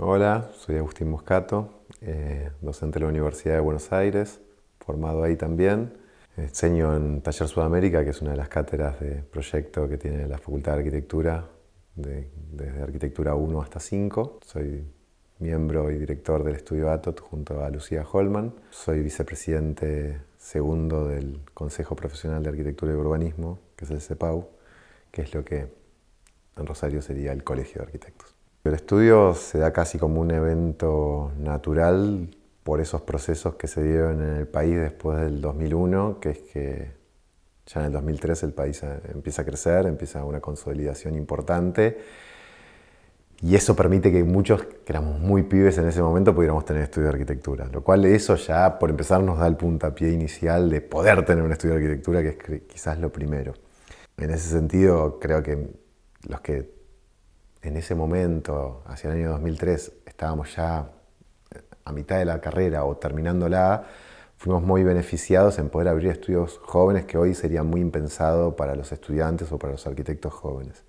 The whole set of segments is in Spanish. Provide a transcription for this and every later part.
Hola, soy Agustín Moscato, docente de la Universidad de Buenos Aires, formado ahí también. Enseño en Taller Sudamérica, que es una de las cátedras de proyecto que tiene la Facultad de Arquitectura, desde Arquitectura 1 hasta 5. Soy miembro y director del estudio ATOT junto a Lucía Holman. Soy vicepresidente segundo del Consejo Profesional de Arquitectura y Urbanismo, que es el CEPAU, que es lo que en Rosario sería el Colegio de Arquitectos. El estudio se da casi como un evento natural por esos procesos que se dieron en el país después del 2001, que es que ya en el 2003 el país empieza a crecer, empieza una consolidación importante y eso permite que muchos, que éramos muy pibes en ese momento, pudiéramos tener estudio de arquitectura, lo cual eso ya por empezar nos da el puntapié inicial de poder tener un estudio de arquitectura, que es quizás lo primero. En ese sentido creo que los que en ese momento, hacia el año 2003, estábamos ya a mitad de la carrera o terminándola, fuimos muy beneficiados en poder abrir estudios jóvenes que hoy serían muy impensados para los estudiantes o para los arquitectos jóvenes.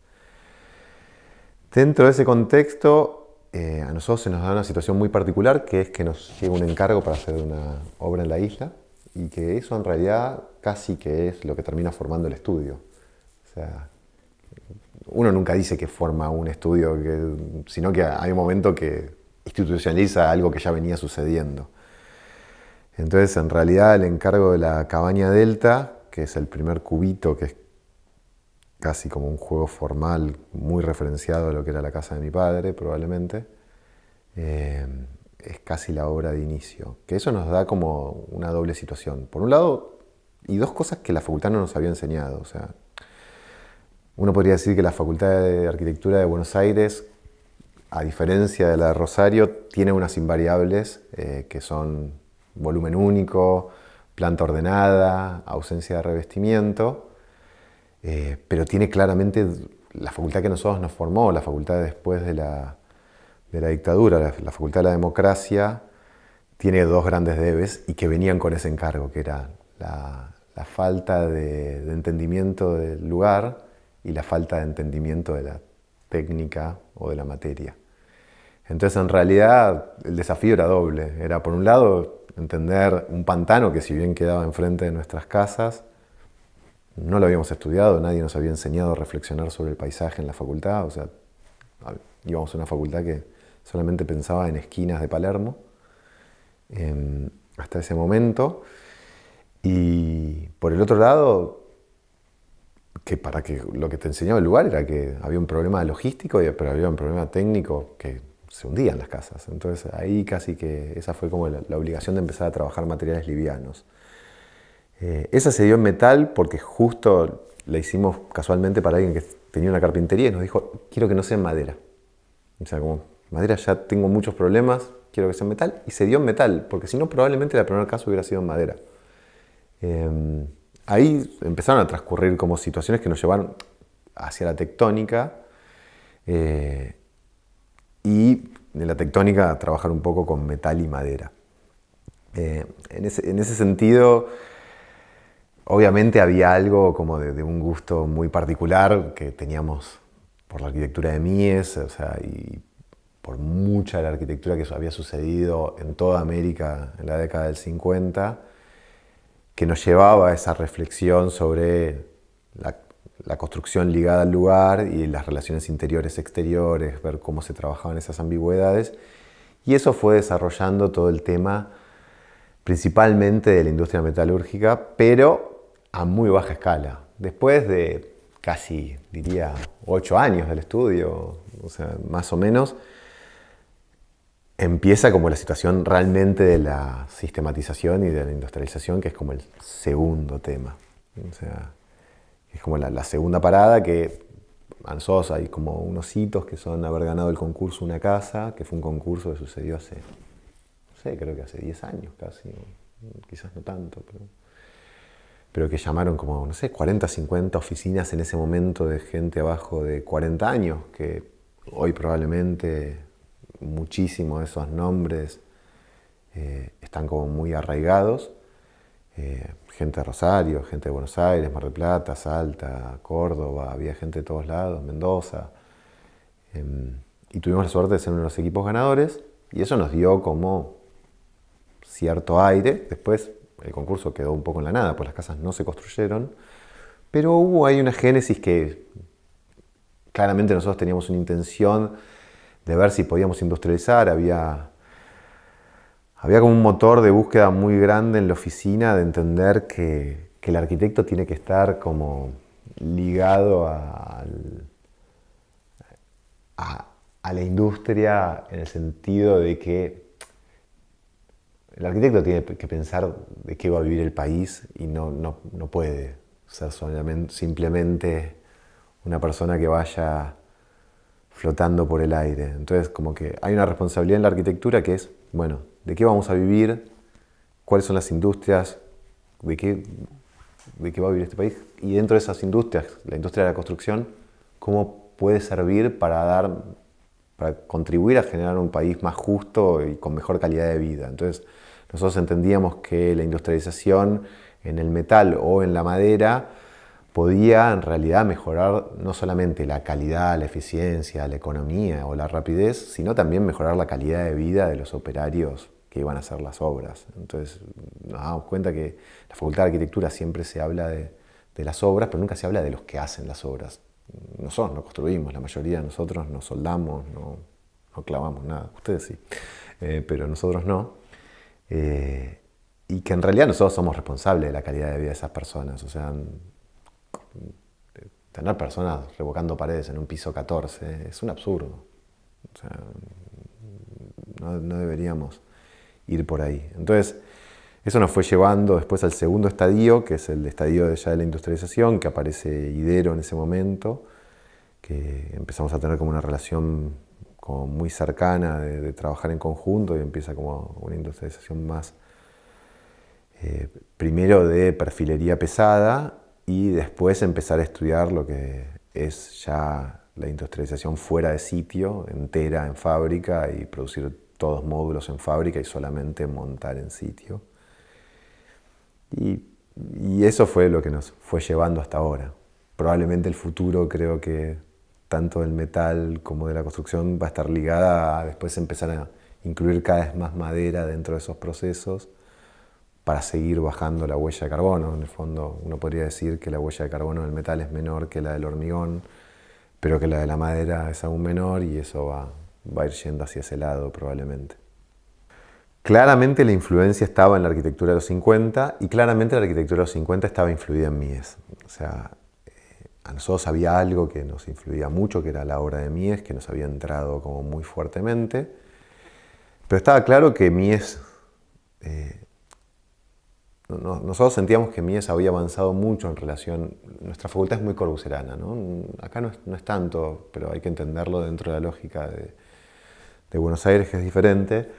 Dentro de ese contexto, a nosotros se nos da una situación muy particular, que es que nos llega un encargo para hacer una obra en la isla y que eso en realidad casi que es lo que termina formando el estudio. O sea, uno nunca dice que forma un estudio, sino que hay un momento que institucionaliza algo que ya venía sucediendo. Entonces, en realidad, el encargo de la cabaña Delta, que es el primer cubito, que es casi como un juego formal, muy referenciado a lo que era la casa de mi padre, probablemente, es casi la obra de inicio. Que eso nos da como una doble situación. Por un lado, y dos cosas que la facultad no nos había enseñado. O sea, uno podría decir que la Facultad de Arquitectura de Buenos Aires, a diferencia de la de Rosario, tiene unas invariables que son volumen único, planta ordenada, ausencia de revestimiento, pero tiene claramente la facultad que nosotros nos formó, la facultad después de la dictadura, la Facultad de la Democracia, tiene dos grandes debes y que venían con ese encargo, que era la falta de entendimiento del lugar y la falta de entendimiento de la técnica o de la materia. Entonces, en realidad, el desafío era doble. Era, por un lado, entender un pantano que, si bien quedaba enfrente de nuestras casas, no lo habíamos estudiado, nadie nos había enseñado a reflexionar sobre el paisaje en la facultad. O sea, íbamos a una facultad que solamente pensaba en esquinas de Palermo, hasta ese momento. Y por el otro lado, que para que lo que te enseñaba el lugar era que había un problema logístico, pero había un problema técnico que se hundían las casas. Entonces ahí casi que esa fue como la obligación de empezar a trabajar materiales livianos. Esa se dio en metal porque justo la hicimos casualmente para alguien que tenía una carpintería y nos dijo, quiero que no sea en madera. O sea, como madera ya tengo muchos problemas, quiero que sea en metal. Y se dio en metal, porque si no probablemente el primer caso hubiera sido en madera. Ahí empezaron a transcurrir como situaciones que nos llevaron hacia la tectónica y en la tectónica a trabajar un poco con metal y madera. En ese sentido, obviamente había algo como de un gusto muy particular que teníamos por la arquitectura de Mies, o sea, y por mucha de la arquitectura que había sucedido en toda América en la década del 50, que nos llevaba a esa reflexión sobre la construcción ligada al lugar y las relaciones interiores-exteriores, ver cómo se trabajaban esas ambigüedades. Y eso fue desarrollando todo el tema principalmente de la industria metalúrgica, pero a muy baja escala. Después de casi, diría, 8 años del estudio, o sea, más o menos, empieza como la situación realmente de la sistematización y de la industrialización, que es como el segundo tema. O sea, es como la segunda parada, que a nosotros hay como unos hitos que son haber ganado el concurso Una Casa, que fue un concurso que sucedió hace, no sé, creo que hace 10 años casi, quizás no tanto, pero que llamaron como, no sé, 40, 50 oficinas en ese momento de gente abajo de 40 años, que hoy probablemente muchísimos de esos nombres están como muy arraigados. Gente de Rosario, gente de Buenos Aires, Mar del Plata, Salta, Córdoba, había gente de todos lados, Mendoza. y tuvimos la suerte de ser uno de los equipos ganadores, y eso nos dio como cierto aire. Después el concurso quedó un poco en la nada, pues las casas no se construyeron, pero hubo ahí una génesis que claramente nosotros teníamos una intención de ver si podíamos industrializar. Había como un motor de búsqueda muy grande en la oficina de entender que el arquitecto tiene que estar como ligado a la industria, en el sentido de que el arquitecto tiene que pensar de qué va a vivir el país y no puede ser simplemente una persona que vaya flotando por el aire. Entonces, como que hay una responsabilidad en la arquitectura que es, bueno, ¿de qué vamos a vivir? ¿Cuáles son las industrias? ¿De qué va a vivir este país? Y dentro de esas industrias, la industria de la construcción, ¿cómo puede servir para contribuir a generar un país más justo y con mejor calidad de vida? Entonces, nosotros entendíamos que la industrialización en el metal o en la madera podía en realidad mejorar no solamente la calidad, la eficiencia, la economía o la rapidez, sino también mejorar la calidad de vida de los operarios que iban a hacer las obras. Entonces nos damos cuenta que en la Facultad de Arquitectura siempre se habla de las obras, pero nunca se habla de los que hacen las obras. Nosotros no construimos, la mayoría de nosotros no soldamos, no clavamos nada. Ustedes sí, pero nosotros no. Y que en realidad nosotros somos responsables de la calidad de vida de esas personas. O sea, tener personas revocando paredes en un piso 14 es un absurdo. O sea, no deberíamos ir por ahí. Entonces, eso nos fue llevando después al segundo estadio, que es el estadio ya de la industrialización, que aparece Idero en ese momento, que empezamos a tener como una relación como muy cercana de trabajar en conjunto, y empieza como una industrialización más, primero de perfilería pesada, y después empezar a estudiar lo que es ya la industrialización fuera de sitio, entera en fábrica, y producir todos módulos en fábrica y solamente montar en sitio. Y eso fue lo que nos fue llevando hasta ahora. Probablemente el futuro, creo que tanto del metal como de la construcción, va a estar ligada a después empezar a incluir cada vez más madera dentro de esos procesos para seguir bajando la huella de carbono. En el fondo, uno podría decir que la huella de carbono del metal es menor que la del hormigón, pero que la de la madera es aún menor, y eso va a ir yendo hacia ese lado probablemente. Claramente la influencia estaba en la arquitectura de los 50, y claramente la arquitectura de los 50 estaba influida en Mies. O sea, a nosotros había algo que nos influía mucho, que era la obra de Mies, que nos había entrado como muy fuertemente. Pero estaba claro que Mies... nosotros sentíamos que Mies había avanzado mucho en relación... Nuestra facultad es muy corbuserana, ¿no? Acá no es tanto, pero hay que entenderlo dentro de la lógica de Buenos Aires, que es diferente.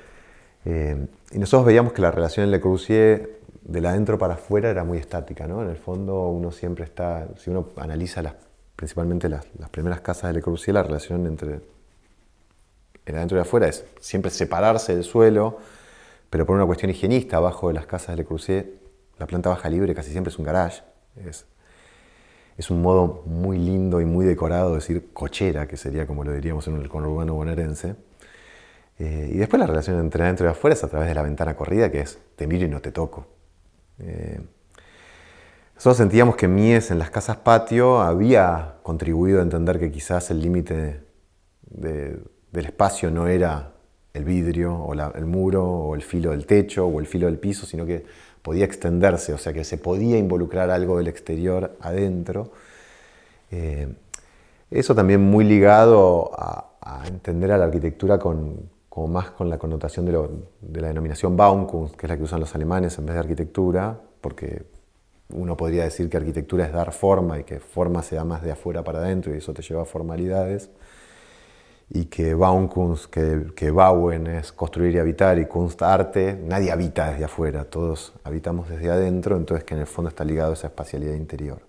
Y nosotros veíamos que la relación en Le Corbusier de la adentro para afuera era muy estática, ¿no? En el fondo uno siempre está... Si uno analiza principalmente las primeras casas de Le Corbusier, la relación entre el adentro y el afuera es siempre separarse del suelo, pero por una cuestión higienista. Abajo de las casas de Le Corbusier, la planta baja libre casi siempre es un garage. Es un modo muy lindo y muy decorado de decir cochera, que sería como lo diríamos en el conurbano bonaerense. Y después la relación entre adentro y afuera es a través de la ventana corrida, que es te miro y no te toco. Nosotros sentíamos que Mies en las casas patio había contribuido a entender que quizás el límite del espacio no era el vidrio o el muro o el filo del techo o el filo del piso, sino que podía extenderse, o sea que se podía involucrar algo del exterior adentro. Eso también muy ligado a entender a la arquitectura como más con la connotación de la denominación Baukunst, que es la que usan los alemanes en vez de arquitectura, porque uno podría decir que arquitectura es dar forma, y que forma se da más de afuera para adentro, y eso te lleva a formalidades. Y que Baukunst, que Bauen es construir y habitar, y Kunst arte, nadie habita desde afuera, todos habitamos desde adentro, entonces que en el fondo está ligado a esa espacialidad interior.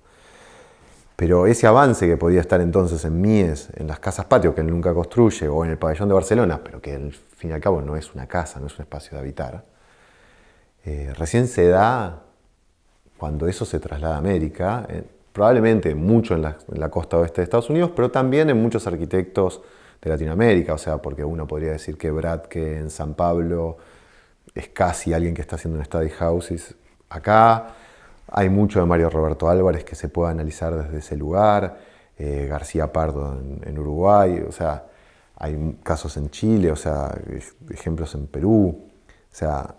Pero ese avance que podía estar entonces en Mies, en las casas patio que él nunca construye, o en el pabellón de Barcelona, pero que al fin y al cabo no es una casa, no es un espacio de habitar, recién se da cuando eso se traslada a América, probablemente mucho en la costa oeste de Estados Unidos, pero también en muchos arquitectos de Latinoamérica, o sea, porque uno podría decir que Bradke en San Pablo es casi alguien que está haciendo un study houses acá. Hay mucho de Mario Roberto Álvarez que se puede analizar desde ese lugar, García Pardo en Uruguay, o sea, hay casos en Chile, o sea, ejemplos en Perú, o sea,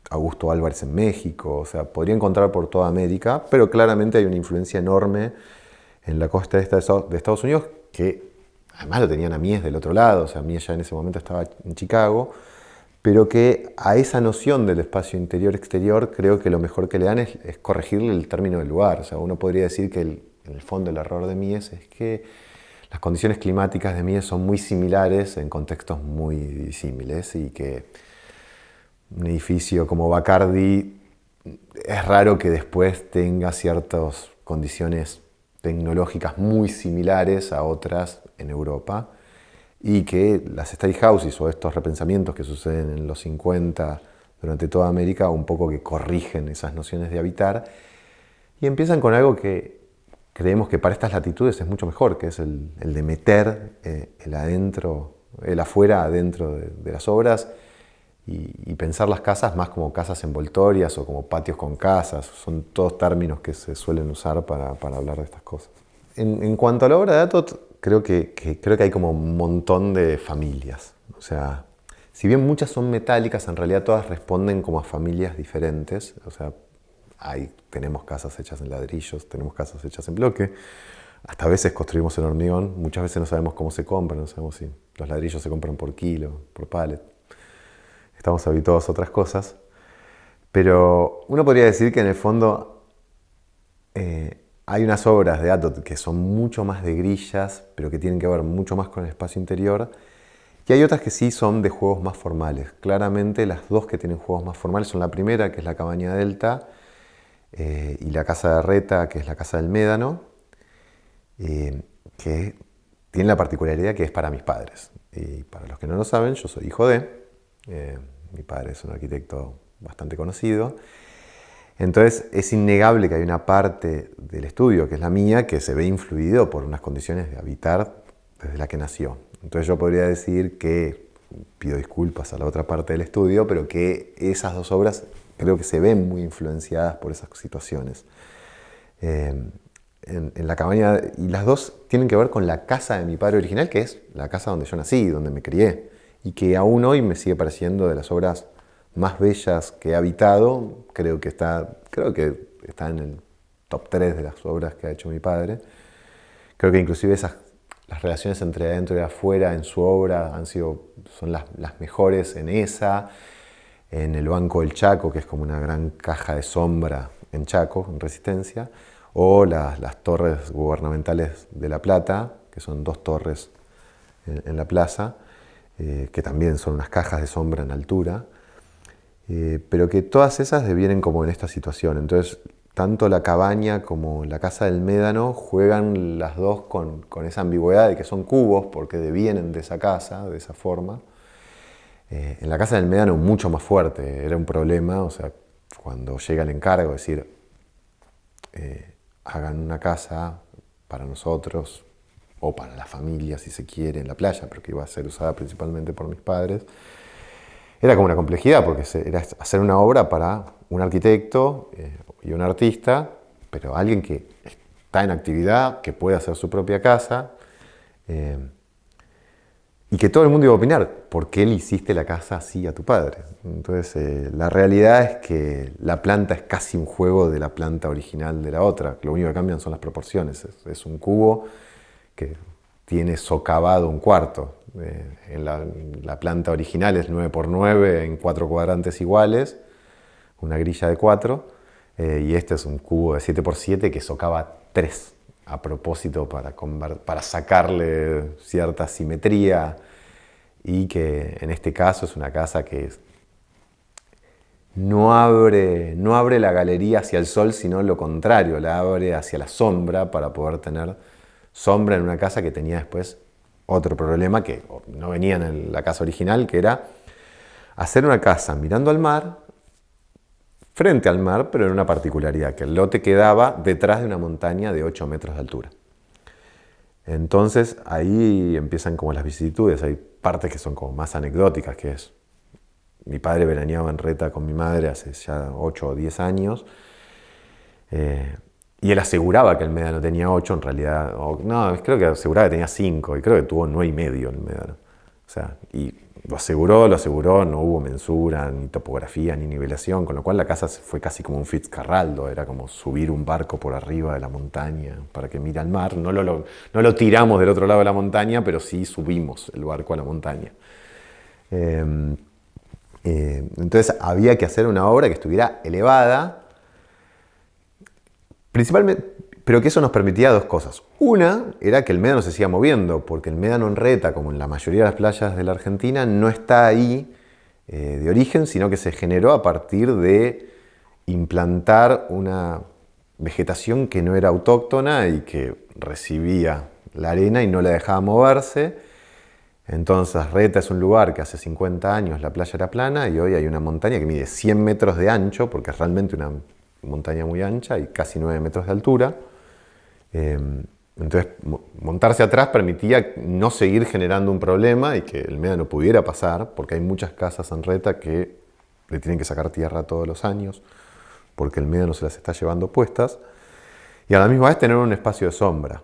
Augusto Álvarez en México, o sea, podría encontrar por toda América, pero claramente hay una influencia enorme en la costa esta de Estados Unidos, que además lo tenían a Mies del otro lado, o sea, Mies ya en ese momento estaba en Chicago, pero que a esa noción del espacio interior-exterior creo que lo mejor que le dan es corregirle el término del lugar. O sea, uno podría decir que en el fondo el error de Mies es que las condiciones climáticas de Mies son muy similares en contextos muy disímiles y que un edificio como Bacardi es raro que después tenga ciertas condiciones tecnológicas muy similares a otras en Europa y que las study houses o estos repensamientos que suceden en los 50 durante toda América un poco que corrigen esas nociones de habitar y empiezan con algo que creemos que para estas latitudes es mucho mejor, que es el de meter el afuera adentro de las obras y pensar las casas más como casas envoltorias o como patios con casas. Son todos términos que se suelen usar para hablar de estas cosas. En cuanto a la obra de Atot, creo que hay como un montón de familias. O sea, si bien muchas son metálicas, en realidad todas responden como a familias diferentes. O sea, tenemos casas hechas en ladrillos, tenemos casas hechas en bloque. Hasta a veces construimos en hormigón. Muchas veces no sabemos cómo se compran, no sabemos si los ladrillos se compran por kilo, por pallet. Estamos habituados a otras cosas. Pero uno podría decir que en el fondo hay unas obras de Atot que son mucho más de grillas, pero que tienen que ver mucho más con el espacio interior. Y hay otras que sí son de juegos más formales. Claramente las dos que tienen juegos más formales son la primera, que es la Cabaña Delta, y la Casa de Reta, que es la Casa del Médano, que tiene la particularidad que es para mis padres. Y para los que no lo saben, yo soy hijo de... mi padre es un arquitecto bastante conocido. Entonces es innegable que hay una parte del estudio, que es la mía, que se ve influido por unas condiciones de habitar desde la que nació. Entonces yo podría decir que, pido disculpas a la otra parte del estudio, pero que esas dos obras creo que se ven muy influenciadas por esas situaciones. En la cabaña, y las dos tienen que ver con la casa de mi padre original, que es la casa donde yo nací, donde me crié, y que aún hoy me sigue pareciendo de las obras más bellas que he habitado. Creo que está en el top 3 de las obras que ha hecho mi padre. Creo que inclusive las relaciones entre adentro y afuera en su obra son las mejores en esa, en el Banco del Chaco, que es como una gran caja de sombra en Chaco, en Resistencia, o las torres gubernamentales de La Plata, que son 2 torres en la plaza, que también son unas cajas de sombra en altura, pero que todas esas devienen como en esta situación. Entonces, tanto la cabaña como la Casa del Médano juegan las dos con esa ambigüedad de que son cubos, porque devienen de esa casa, de esa forma. En la Casa del Médano mucho más fuerte, era un problema, o sea, cuando llega el encargo, es decir, hagan una casa para nosotros, o para la familia, si se quiere, en la playa, pero que iba a ser usada principalmente por mis padres. Era como una complejidad, porque era hacer una obra para un arquitecto y un artista, pero alguien que está en actividad, que puede hacer su propia casa, y que todo el mundo iba a opinar, ¿por qué le hiciste la casa así a tu padre? Entonces, la realidad es que la planta es casi un juego de la planta original de la otra. Lo único que cambian son las proporciones. Es un cubo que tiene socavado un cuarto. En la planta original es 9×9 en 4 cuadrantes iguales, una grilla de 4, y este es un cubo de 7×7 que socava 3 a propósito para sacarle cierta simetría, y que en este caso es una casa que no abre la galería hacia el sol, sino lo contrario, la abre hacia la sombra para poder tener sombra en una casa que tenía después otro problema que no venía en la casa original, que era hacer una casa mirando al mar, frente al mar, pero en una particularidad, que el lote quedaba detrás de una montaña de 8 metros de altura. Entonces ahí empiezan como las vicisitudes, hay partes que son como más anecdóticas, que es, mi padre veraneaba en Reta con mi madre hace ya 8 o 10 años, y él aseguraba que el médano tenía 8, en realidad, no, creo que aseguraba que tenía 5, y creo que tuvo 9,5 el médano. O sea, y lo aseguró, no hubo mensura, ni topografía, ni nivelación, con lo cual la casa fue casi como un Fitzcarraldo, era como subir un barco por arriba de la montaña para que mire al mar. No lo tiramos del otro lado de la montaña, pero sí subimos el barco a la montaña. Entonces había que hacer una obra que estuviera elevada, principalmente, pero que eso nos permitía dos cosas. Una era que el médano se siga moviendo, porque el médano en Reta, como en la mayoría de las playas de la Argentina, no está ahí de origen, sino que se generó a partir de implantar una vegetación que no era autóctona y que recibía la arena y no la dejaba moverse. Entonces Reta es un lugar que hace 50 años la playa era plana y hoy hay una montaña que mide 100 metros de ancho, porque es realmente una montaña muy ancha y casi 9 metros de altura. Entonces montarse atrás permitía no seguir generando un problema y que el médano pudiera pasar, porque hay muchas casas en Reta que le tienen que sacar tierra todos los años, porque el médano se las está llevando puestas, y a la misma vez tener un espacio de sombra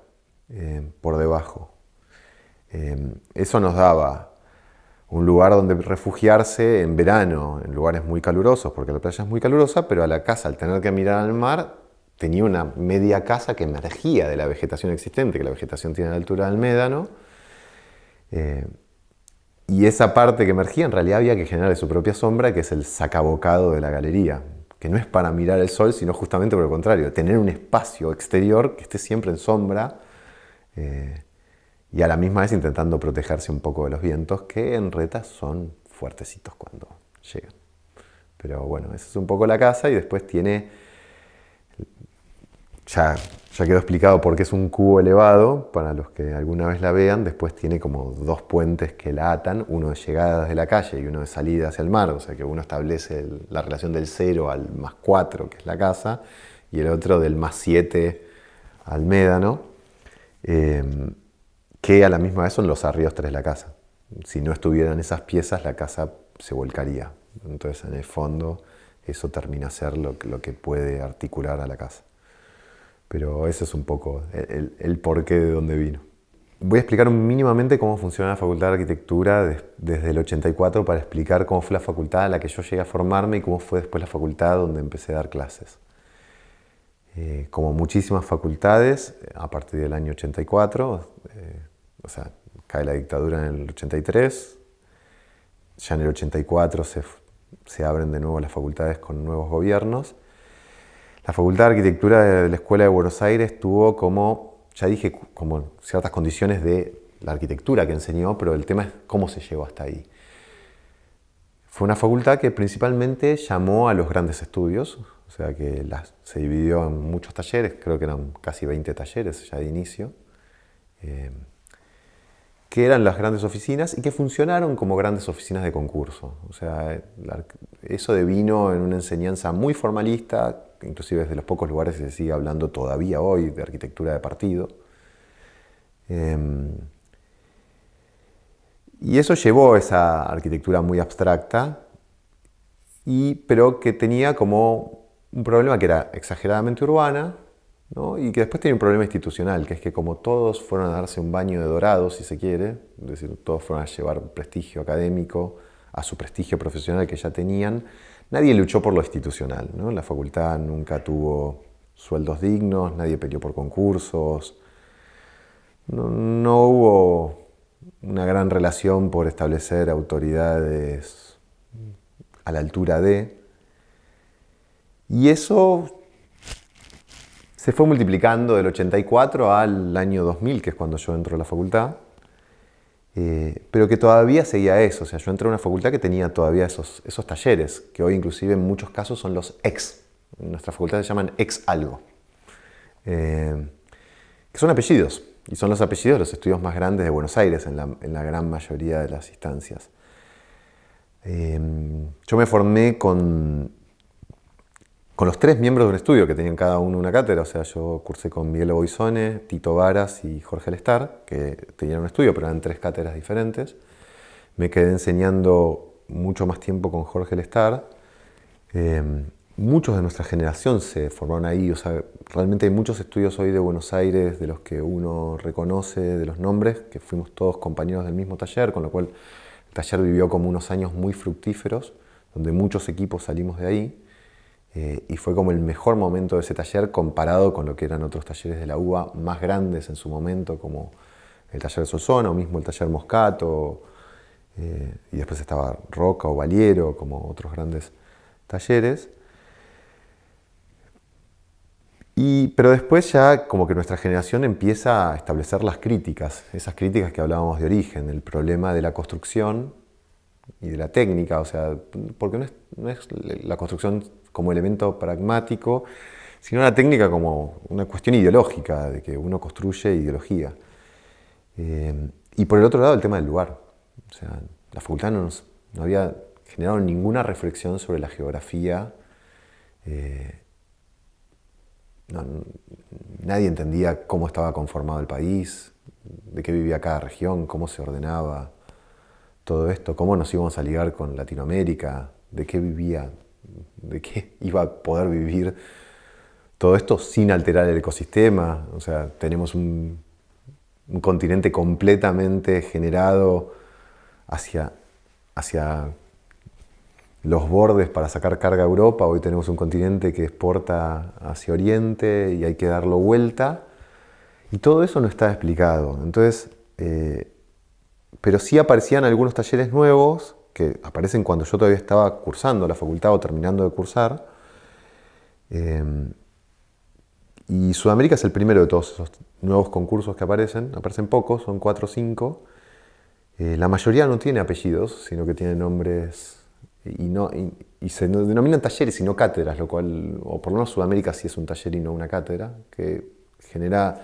por debajo. Eso nos daba un lugar donde refugiarse en verano, en lugares muy calurosos, porque la playa es muy calurosa, pero a la casa, al tener que mirar al mar, tenía una media casa que emergía de la vegetación existente, que la vegetación tiene la altura del médano, y esa parte que emergía en realidad había que generar su propia sombra, que es el sacabocado de la galería, que no es para mirar el sol, sino justamente por el contrario, tener un espacio exterior que esté siempre en sombra, y a la misma vez intentando protegerse un poco de los vientos, que en Reta son fuertecitos cuando llegan. Pero bueno, esa es un poco la casa, y después tiene, ya quedó explicado por qué es un cubo elevado, para los que alguna vez la vean. Después tiene como dos puentes que la atan, uno de llegada desde la calle y uno de salida hacia el mar, o sea que uno establece la relación del 0 al +4, que es la casa, y el otro del +7 al médano, que a la misma vez son los arriostres de la casa. Si no estuvieran esas piezas, la casa se volcaría. Entonces, en el fondo, eso termina a ser lo que puede articular a la casa. Pero ese es un poco el porqué de dónde vino. Voy a explicar mínimamente cómo funciona la Facultad de Arquitectura desde el 84 para explicar cómo fue la facultad a la que yo llegué a formarme y cómo fue después la facultad donde empecé a dar clases. Como muchísimas facultades, a partir del año 84, o sea, cae la dictadura en el 83, ya en el 84 se abren de nuevo las facultades con nuevos gobiernos. La Facultad de Arquitectura de la Escuela de Buenos Aires tuvo como, ya dije, como ciertas condiciones de la arquitectura que enseñó, pero el tema es cómo se llegó hasta ahí. Fue una facultad que principalmente llamó a los grandes estudios, o sea que se dividió en muchos talleres, creo que eran casi 20 talleres ya de inicio, que eran las grandes oficinas y que funcionaron como grandes oficinas de concurso. O sea, eso devino en una enseñanza muy formalista, inclusive es de los pocos lugares que se sigue hablando todavía hoy de arquitectura de partido. Y eso llevó a esa arquitectura muy abstracta, pero que tenía como un problema que era exageradamente urbana, ¿no? Y que después tenía un problema institucional, que es que como todos fueron a darse un baño de dorado, si se quiere, es decir, todos fueron a llevar prestigio académico a su prestigio profesional que ya tenían, nadie luchó por lo institucional, ¿no? La facultad nunca tuvo sueldos dignos, nadie peleó por concursos, no hubo una gran relación por establecer autoridades a la altura de... Y eso se fue multiplicando del 84 al año 2000, que es cuando yo entro a la facultad, pero que todavía seguía eso. O sea, yo entré a una facultad que tenía todavía esos talleres, que hoy inclusive en muchos casos son los ex. En nuestra facultad se llaman ex algo, que son apellidos, y son los apellidos de los estudios más grandes de Buenos Aires en la gran mayoría de las instancias. Yo me formé con con los 3 miembros de un estudio que tenían cada uno una cátedra. O sea, yo cursé con Miguel Boisone, Tito Varas y Jorge Lestar, que tenían un estudio, pero eran 3 cátedras diferentes. Me quedé enseñando mucho más tiempo con Jorge Lestar. Muchos de nuestra generación se formaron ahí. O sea, realmente hay muchos estudios hoy de Buenos Aires de los que uno reconoce de los nombres, que fuimos todos compañeros del mismo taller, con lo cual el taller vivió como unos años muy fructíferos, donde muchos equipos salimos de ahí. Y fue como el mejor momento de ese taller comparado con lo que eran otros talleres de la UBA más grandes en su momento, como el taller de Solsona o mismo el taller Moscato, y después estaba Roca o Valiero, como otros grandes talleres. Pero después ya como que nuestra generación empieza a establecer las críticas, esas críticas que hablábamos de origen, el problema de la construcción y de la técnica, o sea, porque no es la construcción como elemento pragmático, sino la técnica como una cuestión ideológica, de que uno construye ideología. Y por el otro lado el tema del lugar, o sea, la facultad no había generado ninguna reflexión sobre la geografía. Nadie entendía cómo estaba conformado el país, de qué vivía cada región, cómo se ordenaba todo esto, cómo nos íbamos a ligar con Latinoamérica, de qué vivía, de qué iba a poder vivir todo esto sin alterar el ecosistema. O sea, tenemos un continente completamente generado hacia los bordes para sacar carga a Europa. Hoy tenemos un continente que exporta hacia Oriente y hay que darlo vuelta. Y todo eso no está explicado. Entonces, pero sí aparecían algunos talleres nuevos que aparecen cuando yo todavía estaba cursando la facultad o terminando de cursar. Y Sudamérica es el primero de todos esos nuevos concursos que aparecen. Aparecen pocos, son 4 o 5. La mayoría no tiene apellidos, sino que tiene nombres y se denominan talleres y no cátedras, lo cual, o por lo menos Sudamérica sí es un taller y no una cátedra, que genera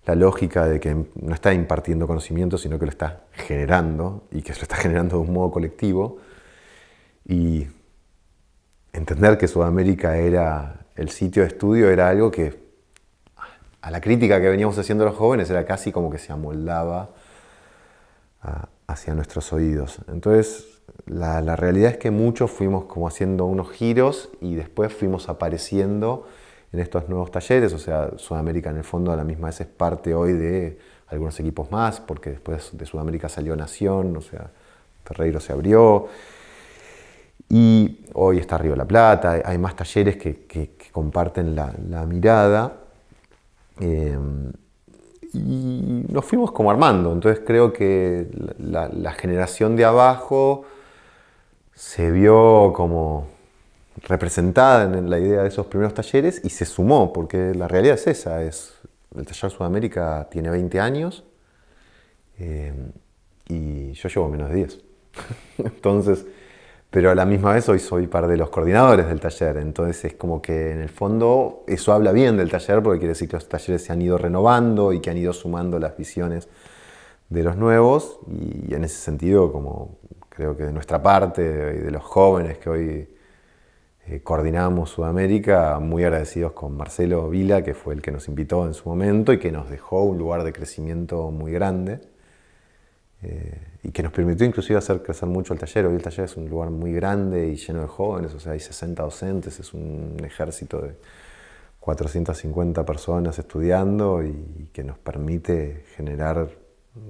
la lógica de que no está impartiendo conocimiento, sino que lo está generando, y que lo está generando de un modo colectivo. Y entender que Sudamérica era el sitio de estudio era algo que a la crítica que veníamos haciendo los jóvenes era casi como que se amoldaba hacia nuestros oídos. Entonces, la realidad es que muchos fuimos como haciendo unos giros y después fuimos apareciendo en estos nuevos talleres. O sea, Sudamérica en el fondo a la misma vez es parte hoy de algunos equipos más, porque después de Sudamérica salió Nación, o sea, Ferreiro se abrió. Y hoy está Río de la Plata, hay más talleres que comparten la mirada. Y nos fuimos como armando. Entonces creo que la generación de abajo se vio como representada en la idea de esos primeros talleres y se sumó, porque la realidad es esa, el Taller Sudamérica tiene 20 años y yo llevo menos de 10. Entonces, pero a la misma vez hoy soy parte de los coordinadores del taller, entonces es como que en el fondo eso habla bien del taller, porque quiere decir que los talleres se han ido renovando y que han ido sumando las visiones de los nuevos, y en ese sentido, como creo que de nuestra parte y de los jóvenes que hoy coordinamos Sudamérica, muy agradecidos con Marcelo Vila, que fue el que nos invitó en su momento y que nos dejó un lugar de crecimiento muy grande. Y que nos permitió inclusive hacer crecer mucho el taller. Hoy el taller es un lugar muy grande y lleno de jóvenes, o sea, hay 60 docentes, es un ejército de 450 personas estudiando y que nos permite generar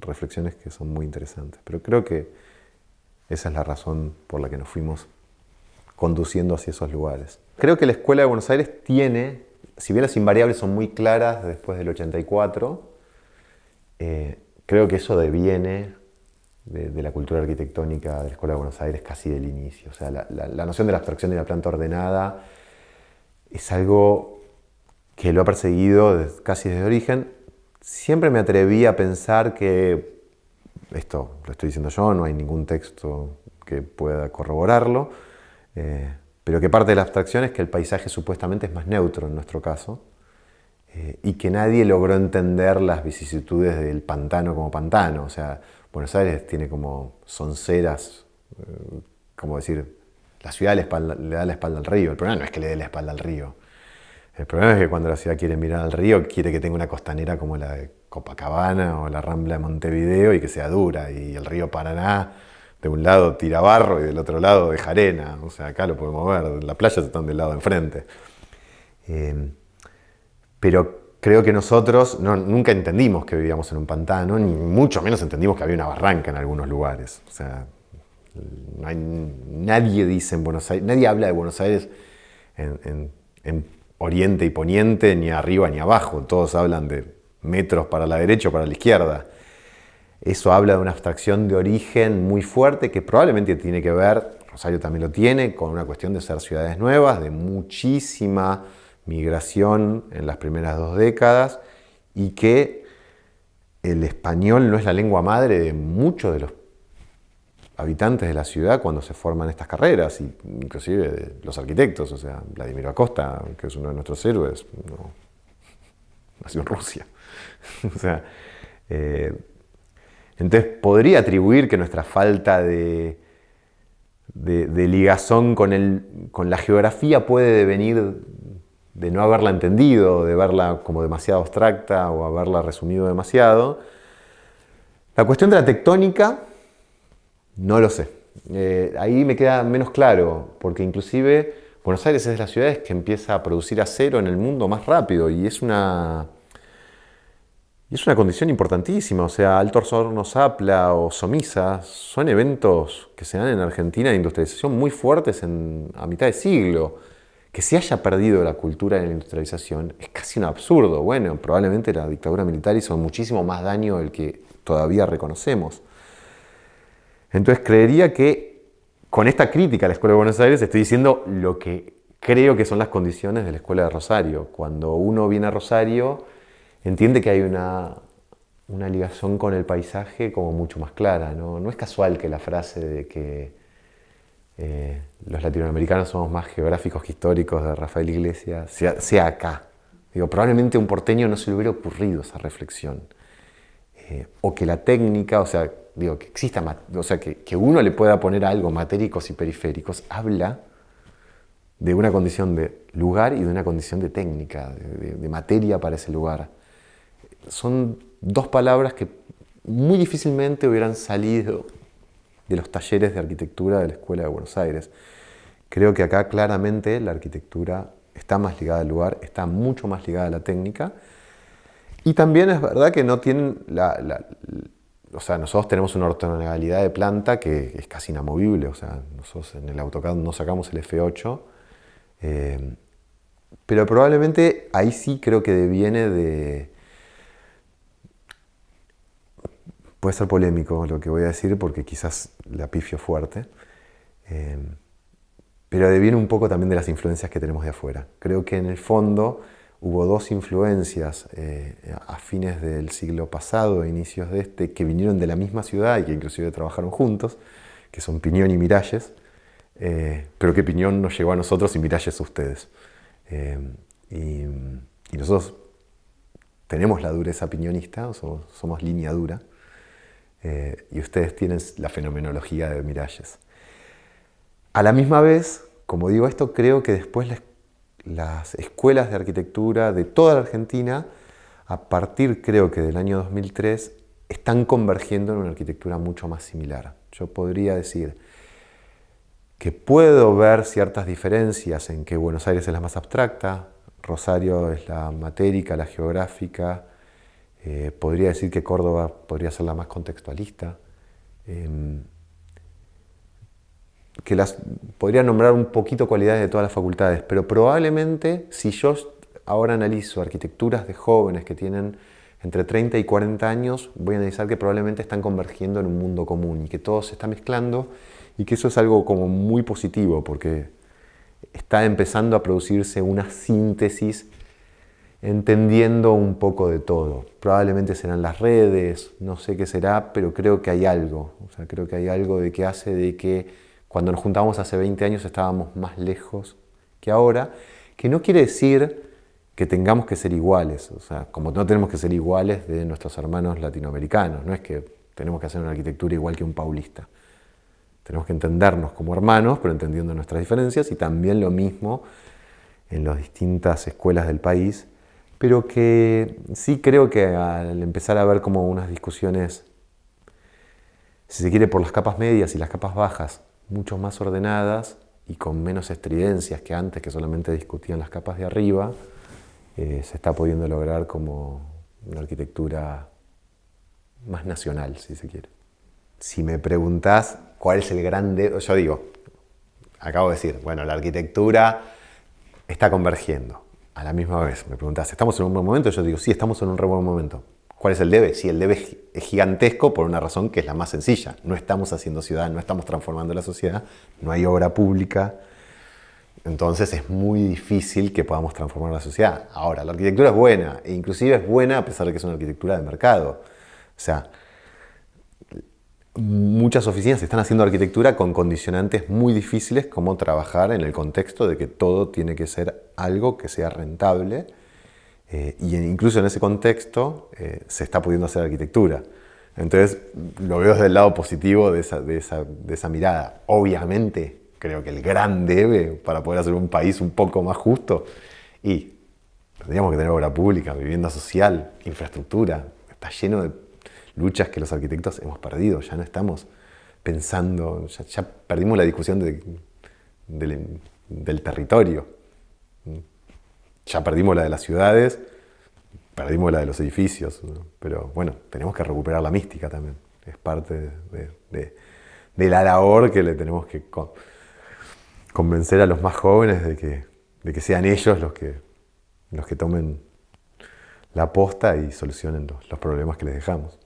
reflexiones que son muy interesantes. Pero creo que esa es la razón por la que nos fuimos conduciendo hacia esos lugares. Creo que la Escuela de Buenos Aires tiene, si bien las invariables son muy claras después del 84, creo que eso deviene de la cultura arquitectónica de la Escuela de Buenos Aires casi del inicio. O sea, la noción de la abstracción de la planta ordenada es algo que lo ha perseguido casi desde origen. Siempre me atreví a pensar que, esto lo estoy diciendo yo, no hay ningún texto que pueda corroborarlo, pero que parte de la abstracción es que el paisaje supuestamente es más neutro en nuestro caso, y que nadie logró entender las vicisitudes del pantano como pantano. O sea, Buenos Aires tiene como sonceras, como decir, la ciudad le da la espalda al río. El problema no es que le dé la espalda al río. El problema es que cuando la ciudad quiere mirar al río, quiere que tenga una costanera como la de Copacabana o la Rambla de Montevideo y que sea dura. Y el río Paraná, de un lado tira barro y del otro lado deja arena. O sea, acá lo podemos ver, las playas están del lado de enfrente. Pero creo que nosotros nunca entendimos que vivíamos en un pantano, ni mucho menos entendimos que había una barranca en algunos lugares. O sea, nadie dice en Buenos Aires, nadie habla de Buenos Aires en Oriente y Poniente, ni arriba ni abajo. Todos hablan de metros para la derecha o para la izquierda. Eso habla de una abstracción de origen muy fuerte que probablemente tiene que ver, Rosario también lo tiene, con una cuestión de ser ciudades nuevas, de muchísima migración en las primeras 2 décadas y que el español no es la lengua madre de muchos de los habitantes de la ciudad cuando se forman estas carreras, inclusive de los arquitectos. O sea, Vladimiro Acosta, que es uno de nuestros héroes, nació en Rusia. O sea, entonces podría atribuir que nuestra falta de ligazón con la geografía puede devenir de no haberla entendido, de verla como demasiado abstracta o haberla resumido demasiado. La cuestión de la tectónica, no lo sé. Ahí me queda menos claro, porque inclusive Buenos Aires es de las ciudades que empieza a producir acero en el mundo más rápido y es una condición importantísima. O sea, Altos Hornos Appla o Somisa son eventos que se dan en Argentina de industrialización muy fuertes a mitad de siglo. Que se haya perdido la cultura de la industrialización es casi un absurdo. Bueno, probablemente la dictadura militar hizo muchísimo más daño del que todavía reconocemos. Entonces creería que con esta crítica a la Escuela de Buenos Aires estoy diciendo lo que creo que son las condiciones de la Escuela de Rosario. Cuando uno viene a Rosario, entiende que hay una ligación con el paisaje como mucho más clara. No es casual que la frase de que los latinoamericanos somos más geográficos que históricos de Rafael Iglesias sea acá. Digo, probablemente a un porteño no se le hubiera ocurrido esa reflexión. O que la técnica, o sea, digo, que exista, o sea, que uno le pueda poner algo matéricos y periféricos, habla de una condición de lugar y de una condición de técnica, de materia para ese lugar. Son 2 palabras que muy difícilmente hubieran salido de los talleres de arquitectura de la Escuela de Buenos Aires. Creo que acá claramente la arquitectura está más ligada al lugar, está mucho más ligada a la técnica. Y también es verdad que no tienen o sea, nosotros tenemos una ortogonalidad de planta que es casi inamovible. O sea, nosotros en el AutoCAD no sacamos el F8. Pero probablemente ahí sí creo que deviene de... Puede ser polémico lo que voy a decir porque quizás la pifio fuerte, pero deviene un poco también de las influencias que tenemos de afuera. Creo que en el fondo hubo 2 influencias a fines del siglo pasado, inicios de este, que vinieron de la misma ciudad y que inclusive trabajaron juntos, que son Piñón y Miralles, pero que Piñón nos llegó a nosotros y Miralles a ustedes. Y nosotros tenemos la dureza piñonista, somos línea dura. Y ustedes tienen la fenomenología de Miralles. A la misma vez, como digo esto, creo que después las escuelas de arquitectura de toda la Argentina, a partir creo que del año 2003, están convergiendo en una arquitectura mucho más similar. Yo podría decir que puedo ver ciertas diferencias en que Buenos Aires es la más abstracta, Rosario es la matérica, la geográfica. Podría decir que Córdoba podría ser la más contextualista, podría nombrar un poquito cualidades de todas las facultades, pero probablemente si yo ahora analizo arquitecturas de jóvenes que tienen entre 30 y 40 años, voy a analizar que probablemente están convergiendo en un mundo común y que todo se está mezclando y que eso es algo como muy positivo porque está empezando a producirse una síntesis entendiendo un poco de todo. Probablemente serán las redes, no sé qué será, pero creo que hay algo. O sea, creo que hay algo de que hace de que cuando nos juntamos hace 20 años estábamos más lejos que ahora, que no quiere decir que tengamos que ser iguales. O sea, como no tenemos que ser iguales de nuestros hermanos latinoamericanos. No es que tenemos que hacer una arquitectura igual que un paulista. Tenemos que entendernos como hermanos, pero entendiendo nuestras diferencias, y también lo mismo en las distintas escuelas del país, pero que sí creo que al empezar a ver como unas discusiones, si se quiere, por las capas medias y las capas bajas, mucho más ordenadas y con menos estridencias que antes, que solamente discutían las capas de arriba, se está pudiendo lograr como una arquitectura más nacional, si se quiere. Si me preguntás cuál es el grande, yo digo, acabo de decir, bueno, la arquitectura está convergiendo. A la misma vez, me preguntás, ¿estamos en un buen momento? Yo digo, sí, estamos en un re buen momento. ¿Cuál es el debe? Sí, el debe es gigantesco por una razón que es la más sencilla. No estamos haciendo ciudad, no estamos transformando la sociedad, no hay obra pública. Entonces es muy difícil que podamos transformar la sociedad. Ahora, la arquitectura es buena, e inclusive es buena a pesar de que es una arquitectura de mercado. O sea, muchas oficinas están haciendo arquitectura con condicionantes muy difíciles, como trabajar en el contexto de que todo tiene que ser algo que sea rentable, y incluso en ese contexto se está pudiendo hacer arquitectura. Entonces lo veo desde el lado positivo de esa mirada. Obviamente creo que el gran debe para poder hacer un país un poco más justo, y tendríamos que tener obra pública, vivienda social, infraestructura. Está lleno de luchas que los arquitectos hemos perdido. Ya no estamos pensando, ya perdimos la discusión del territorio. Ya perdimos la de las ciudades, perdimos la de los edificios, ¿no? Pero bueno, tenemos que recuperar la mística también. Es parte de la labor que le tenemos que convencer a los más jóvenes de que sean ellos los que tomen la posta y solucionen los problemas que les dejamos.